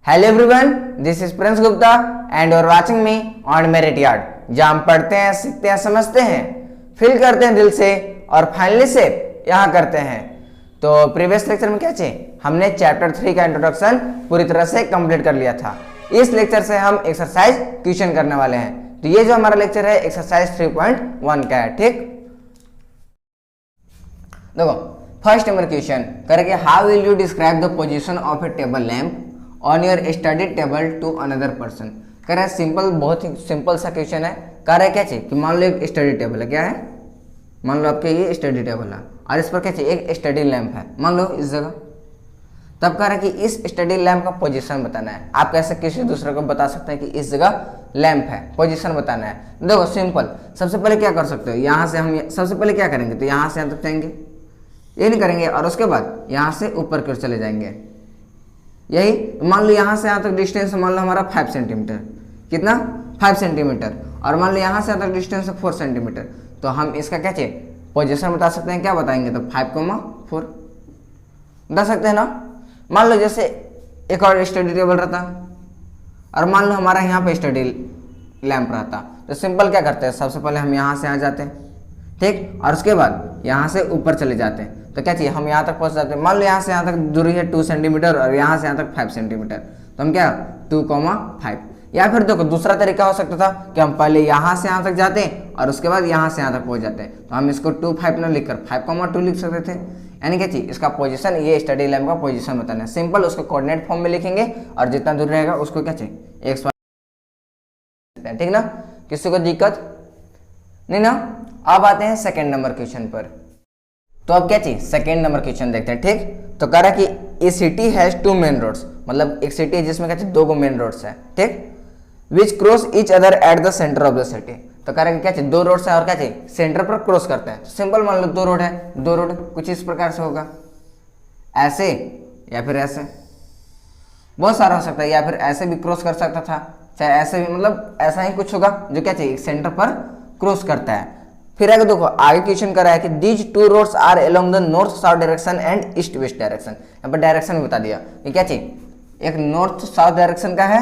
Hello everyone, this is Prince Gupta and you are watching me on merit yard, जहां हम पढ़ते हैं, सीखते हैं, समझते हैं, फील करते हैं दिल से और फाइनली से यहाँ करते हैं। तो प्रीवियस लेक्चर में क्या चाहिए, हमने चैप्टर 3 का इंट्रोडक्शन पूरी तरह से कंप्लीट कर लिया था। इस लेक्चर से हम एक्सरसाइज क्वेश्चन करने वाले हैं। तो ये जो हमारा लेक्चर है एक्सरसाइज 3.1 का है। ठीक, देखो फर्स्ट नंबर क्वेश्चन करेंगे, how will you describe the position of a table lamp on your study table to another person. कह रहा है सिंपल, बहुत ही सिंपल सा क्वेश्चन है। कह रहा है क्या चाहिए कि मान लो एक स्टडी टेबल है, क्या है, मान लो आपके ये स्टडी टेबल है और इस पर क्या चाहिए, एक स्टडी लैंप है, मान लो इस जगह। तब कह रहा है कि इस स्टडी लैंप का पोजीशन बताना है। आप कैसे किसी दूसरे को बता सकते हैं कि इस जगह लैंप है, पोजीशन बताना है। देखो सिंपल, सबसे पहले क्या कर सकते हो, यहाँ से हम सबसे पहले क्या करेंगे, तो यहाँ से यहाँ तक जाएंगे, ये नहीं करेंगे, और उसके बाद यहाँ से ऊपर की ओर चले जाएंगे। यही मान लो यहाँ से यहाँ तक डिस्टेंस मान लो हमारा 5 सेंटीमीटर, कितना 5 सेंटीमीटर, और मान लो यहाँ से यहाँ तक डिस्टेंस है 4 सेंटीमीटर। तो हम इसका क्या चाहिए, पोजीशन बता सकते हैं। क्या बताएंगे, तो 5,4 बता सकते हैं ना। मान लो जैसे एक और स्टडी टेबल रहता और मान लो हमारा यहाँ पे स्टडी लैंप रहता, तो सिंपल क्या करते हैं, सबसे पहले हम यहाँ से आ जाते हैं, ठीक, और उसके बाद यहाँ से ऊपर चले जाते हैं। तो क्या चाहिए, हम यहाँ तक पहुँच जाते हैं। मान लो यहाँ से यहाँ तक दूरी है 2 सेंटीमीटर और यहाँ से यहाँ तक 5 सेंटीमीटर, तो हम क्या 2,5। या फिर देखो दूसरा तरीका हो सकता था कि हम पहले यहाँ से यहाँ तक जाते हैं और उसके बाद यहाँ से यहाँ तक पहुँच जाते हैं। तो हम इसको 2,5 न लिखकर 5,2 लिख सकते थे। यानी क्या चाहिए, इसका पोजीशन, ये स्टडी लैंप का पोजीशन बताना है। सिंपल, उसको कोऑर्डिनेट फॉर्म में लिखेंगे और जितना दूर रहेगा उसको क्या चाहिए, x y, ठीक ना, किसी को दिक्कत नहीं ना। अब आते हैं सेकेंड नंबर क्वेश्चन पर। तो अब क्या चाहिए, सेकेंड नंबर क्वेश्चन देखते हैं। ठीक, तो कह रहा है कि ए सिटी हैज 2 मेन रोड्स, मतलब एक सिटी है जिसमें क्या चाहिए 2 मेन रोड्स है, ठीक, विच cross each other at the centre of the city. तो कह रहा है कि क्या चाहिए, 2 रोड्स है और क्या चाहिए, सेंटर पर क्रॉस करते हैं। सिंपल मान लो 2 रोड है, 2 रोड कुछ इस प्रकार से होगा, ऐसे या फिर ऐसे, बहुत सारा हो सकता है, या फिर ऐसे भी क्रॉस कर सकता था, चाहे ऐसे भी, मतलब ऐसा ही कुछ होगा जो क्या चाहिए सेंटर पर क्रॉस करता है। फिर आगे देखो, आगे क्वेश्चन कर रहा है कि these 2 roads are along the north south direction and east west direction. यहाँ पर डायरेक्शन बता दिया कि क्या चाहिए, एक नॉर्थ साउथ डायरेक्शन का है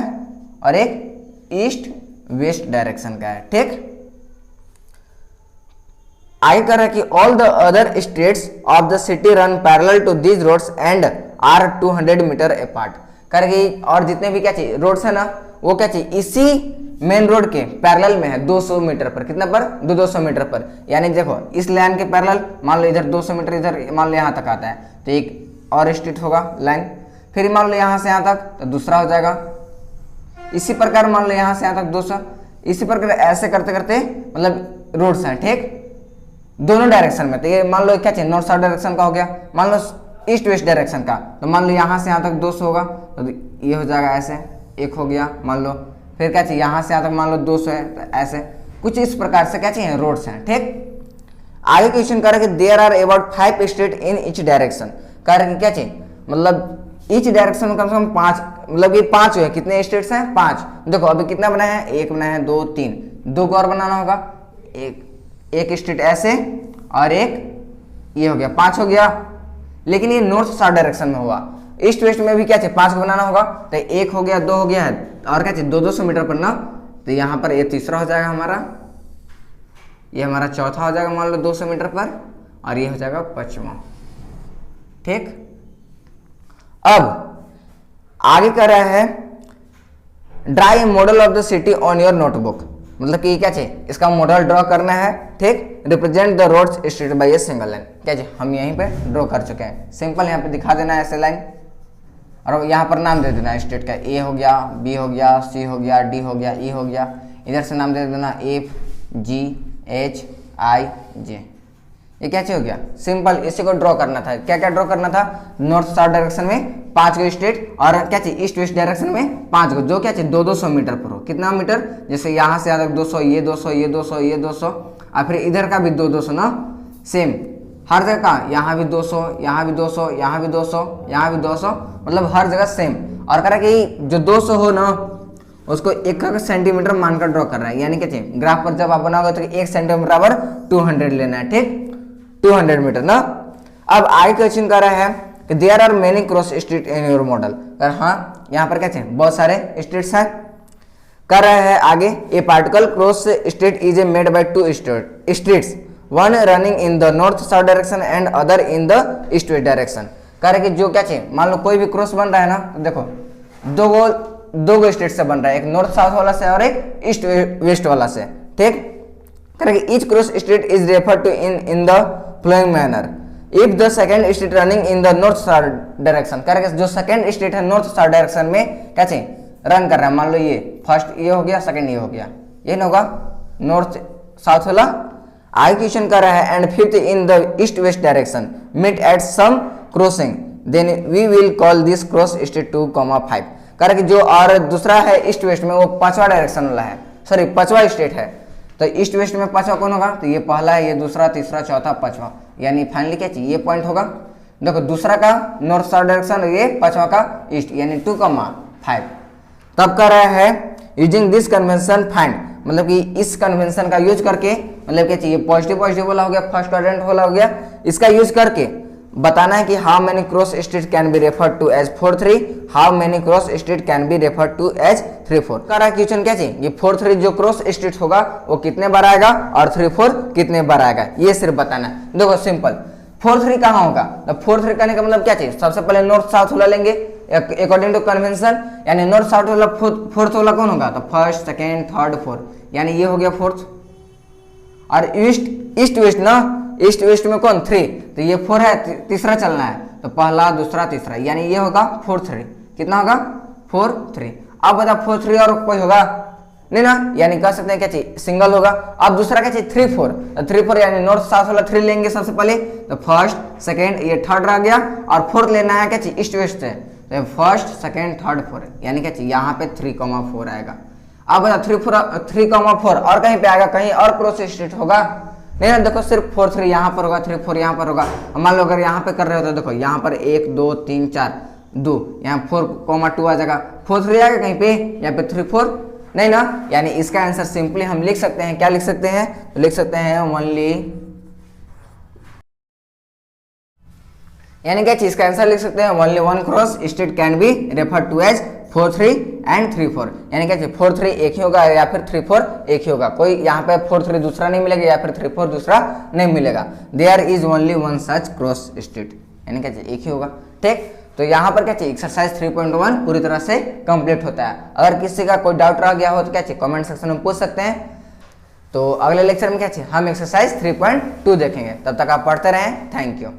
और एक ईस्ट वेस्ट डायरेक्शन का है। ठीक, आगे कर रहा है कि all the other streets of the city run parallel to these roads and are 200 metre apart. कर रही और जितने भी क्या चाहिए रोड्स है ना, वो क्या चाहिए इसी मेन रोड के पैरेलल में है 200 मीटर पर। कितना पर, 200 मीटर पर। यानी देखो इस लाइन के पैरेलल, मान लो इधर 200 मीटर, इधर मान लो यहाँ तक आता है, तो एक और स्ट्रीट होगा लाइन। फिर मान लो यहाँ से यहाँ तक, तो दूसरा हो जाएगा। इसी प्रकार मान लो यहाँ से यहाँ तक 200, इसी प्रकार ऐसे करते करते मतलब रोड्स हैं, ठीक, दोनों डायरेक्शन में। तो ये मान लो क्या चाहिए, नॉर्थ साउथ डायरेक्शन का हो गया, मान लो ईस्ट वेस्ट डायरेक्शन का, तो मान लो यहाँ से यहाँ तक 200 होगा, तो ये हो जाएगा ऐसे, एक हो गया मान लो। फिर क्या चाहिए, यहाँ से यहाँ तक मान लो 200 है, तो ऐसे कुछ इस प्रकार से क्या चाहिए रोड्स हैं। ठीक, आगे क्वेश्चन कर रहे कि there are about 5 street in each direction. कह रहे कि क्या चाहिए, मतलब ईच डायरेक्शन में कम से कम 5, मतलब ये 5 है, कितने स्ट्रीट्स हैं 5। देखो अभी कितना बनाया है, 1 बनाया है, 2 3, 2 को और बनाना होगा, एक स्ट्रीट ऐसे और एक ये हो गया, 5 हो गया। लेकिन ये नॉर्थ साउथ डायरेक्शन में हुआ, ईस्ट वेस्ट में भी क्या चाहिए 5 को बनाना होगा, तो 1 हो गया, 2 हो गया है, और क्या चाहिए 200 मीटर पर ना। तो यहाँ पर ये तीसरा हो जाएगा हमारा, ये हमारा चौथा हो जाएगा मान लो 200 मीटर पर, और ये हो जाएगा 5वां। ठीक, अब आगे कर रहा है draw a model of the city on your notebook. मतलब कि क्या चाहिए, इसका मॉडल ड्रॉ करना है। ठीक, represent the roads street by a single line. क्या चाहिए, हम यहीं पे ड्रॉ कर चुके हैं। सिंपल यहाँ पे दिखा देना है ऐसे लाइन, और यहाँ पर नाम दे देना है स्टेट का, ए हो गया, बी हो गया, सी हो गया, डी हो गया, ई हो गया। इधर से नाम दे देना एफ जी एच आई जे। ये क्या चीज हो गया, सिंपल, इसी को ड्रॉ करना था। क्या क्या ड्रॉ करना था, नॉर्थ साउथ डायरेक्शन में 5 गो स्टेट, और क्या चाहिए ईस्ट वेस्ट डायरेक्शन में 5 गो, जो क्या चाहिए 200 मीटर पर हो। कितना मीटर, जैसे यहाँ से यहाँ तक 200, ये 200, ये 200, ये 200, और फिर इधर का भी 200 ना, सेम हर जगह का, यहाँ भी 200, यहाँ भी 200, यहाँ भी 200, यहाँ भी 200, मतलब हर जगह सेम। और कह रहा है कि जो 200 हो ना, उसको 1 सेंटीमीटर मानकर ड्रॉ कर रहा है। यानी क्या चाहिए, ग्राफ पर जब आप बनाओगे तो 1 सेंटीमीटर बराबर 200 लेना है। ठीक, 200 मीटर ना। अब आगे क्वेश्चन कर रहा है कि there are many cross street in your model. हाँ, यहाँ पर क्या चाहिए, बहुत सारे स्टेट्स हैं। कर रहे हैं आगे, ए particle cross state is a made by two streets, one running in the north south direction and other in the east west direction. कह रहे कि जो क्या चाहिए, मान लो कोई भी क्रॉस बन रहा है ना, तो देखो दो गो स्टेट से बन रहा है, एक नॉर्थ साउथ वाला से और एक ईस्ट वेस्ट वाला से, ठीक। कह रहे कि each cross state is refer to in the following manner if the second state running in the north south direction. कह रहे कि जो सेकंड स्टेट है नॉर्थ साउथ डायरेक्शन में क्या चाहिए, रन कर रहा है। मान लो ये फर्स्ट ये हो गया, सेकंड ये हो गया, ये ना होगा नॉर्थ साउथ वाला। आगे क्वेश्चन कर रहा है and fifth in the east west direction meet at some crossing then we will call this cross state 2,5। कह रहा कि जो और दूसरा है ईस्ट वेस्ट में वो पांचवा डायरेक्शन वाला है, सॉरी पांचवा स्टेट है, तो ईस्ट वेस्ट में पांचवा कौन होगा, तो ये पहला है, ये दूसरा, तीसरा, चौथा, पांचवा, यानी फाइनली क्या चाहिए, ये पॉइंट होगा। देखो दूसरा का नॉर्थ साउथ डायरेक्शन, ये पांचवा का ईस्ट, यानी 2,5। तब कर रहा है यूजिंग दिस कन्वेंशन फाइंड, मतलब कि इस कन्वेंशन का यूज करके, मतलब क्या चाहिए, पॉजिटिव पॉजिटिव वाला हो गया, फर्स्ट क्वाड्रेंट वाला हो गया, इसका यूज करके बताना है कि how many cross state can be referred to as 4,3, how many cross state can be referred to as 3,4। कह रहा है क्वेश्चन क्या चाहिए, ये 4,3 जो क्रॉस स्टेट होगा वो कितने बार आएगा और 3,4 कितने बार आएगा, ये सिर्फ बताना है। देखो सिंपल, 4,3 कहाँ होगा, तो 4,3 करने का मतलब क्या चाहिए, सबसे पहले नॉर्थ साउथ वाला लेंगे अकॉर्डिंग टू कन्वेंशन, यानी नॉर्थ साउथ वाला फोर्थ वाला कौन होगा, तो फर्स्ट, सेकेंड, थर्ड, फोर्थ, यानी ये हो गया फोर्थ। और ईस्ट वेस्ट ना, ईस्ट वेस्ट में कौन 3, तो ये 4 है, तीसरा चलना है, तो पहला, दूसरा, तीसरा, यानी ये होगा 4,3। कितना होगा, 4,3। अब बता 4,3 और कोई होगा नहीं ना, यानी कह सकते हैं क्या चाहिए, सिंगल होगा। अब दूसरा क्या चाहिए, 3,4, तो 3,4 यानी नॉर्थ साउथ वाला 3 लेंगे सबसे पहले, तो फर्स्ट, सेकेंड, ये थर्ड रह गया, और फोर्थ लेना है क्या चाहिए, ईस्ट वेस्ट से, तो फर्स्ट, सेकेंड, थर्ड, फोर्थ, यानी क्या चाहिए, यहाँ पे 3,4 आएगा। अब बता 3,4 और कहीं पे आएगा, कहीं और क्रॉस स्टेट होगा नहीं ना, देखो सिर्फ 4,3 यहाँ पर होगा, 3,4 यहाँ पर होगा। मान लो अगर यहाँ पे कर रहे हो तो देखो यहाँ पर 1 2 3 4 2, यहाँ 4,2 आ जाएगा, 4,3 आएगा कहीं पे, यहाँ पे 3,4 नहीं ना, यानी इसका आंसर सिंपली हम लिख सकते हैं, क्या लिख सकते हैं, तो लिख सकते हैं ओनली, यानी क्या चीज, इसका आंसर लिख सकते हैं only one cross state can be refer to as 4,3 and 3,4, यानी क्या 4,3 एक ही होगा या फिर 3,4 एक ही होगा, कोई यहाँ पे 4,3 दूसरा नहीं मिलेगा या फिर 3,4 दूसरा नहीं मिलेगा। There is only one such cross state, यानी क्या एक ही होगा, ठीक। तो यहाँ पर क्या चाहिए, एक्सरसाइज 3.1 पूरी तरह से कंप्लीट होता है। अगर किसी का कोई डाउट रह गया हो तो क्या चाहिए, कमेंट सेक्शन में पूछ सकते हैं। तो अगले लेक्चर में क्या चाहिए, हम एक्सरसाइज 3.2 देखेंगे, तब तक आप पढ़ते रहें। Thank you.